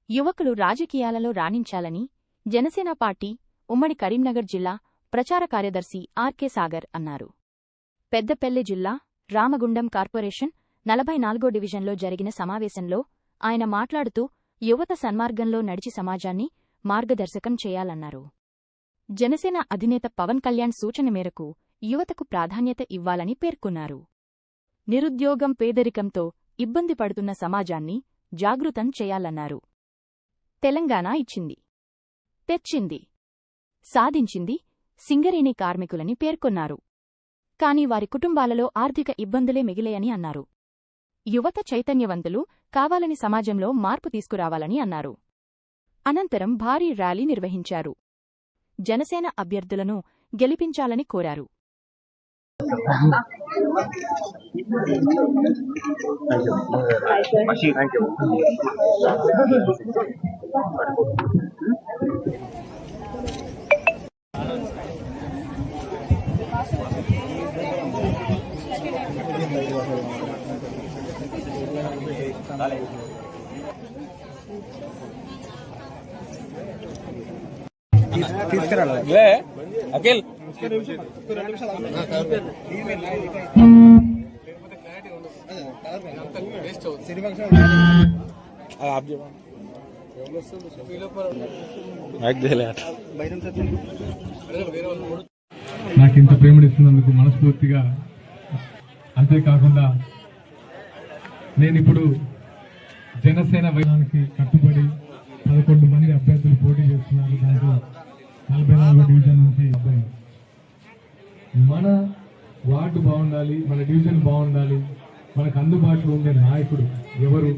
యువకులు రాజకీయాలలో రాణించాలని జనసేన పార్టీ ఉమ్మడి కరీంనగర్ జిల్లా ప్రచార కార్యదర్శి ఆర్కే సాగర్ అన్నారు. పెద్దపల్లి జిల్లా రామగుండం కార్పొరేషన్ 44వ డివిజన్లో జరిగిన సమావేశంలో ఆయన మాట్లాడుతూ యువత సన్మార్గంలో నడిచి సమాజాన్ని మార్గదర్శకం చేయాలన్నారు. జనసేన అధినేత పవన్ కళ్యాణ్ సూచన మేరకు యువతకు ప్రాధాన్యత ఇవ్వాలని పేర్కొన్నారు. నిరుద్యోగం పేదరికంతో ఇబ్బంది పడుతున్న సమాజాన్ని జాగృతం చేయాలన్నారు. తెలంగాణ ఇచ్చింది, తెచ్చింది, సాధించింది సింగరేణి కార్మికులని పేర్కొన్నారు. కాని వారి కుటుంబాలలో ఆర్థిక ఇబ్బందులే మిగిలేయని అన్నారు. యువత చైతన్యవంతులు కావాలని సమాజంలో మార్పు తీసుకురావాలని అన్నారు. అనంతరం భారీ ర్యాలీ నిర్వహించారు. జనసేన అభ్యర్థులను గెలిపించాలని కోరారు. అఖిల్ నాకింత ప్రేమనిస్తున్నందుకు మనస్ఫూర్తిగా, అంతేకాకుండా నేనిప్పుడు జనసేన వైనానికి కట్టుబడి 11 మంది అభ్యర్థులు పోటీ చేస్తున్నారు. దాంట్లో 44వ డివిజన్ నుంచి అబ్బాయి. మన వార్డు బాగుండాలి, మన డివిజన్ బాగుండాలి, మనకు అందుబాటులో ఉండే నాయకుడు ఎవరు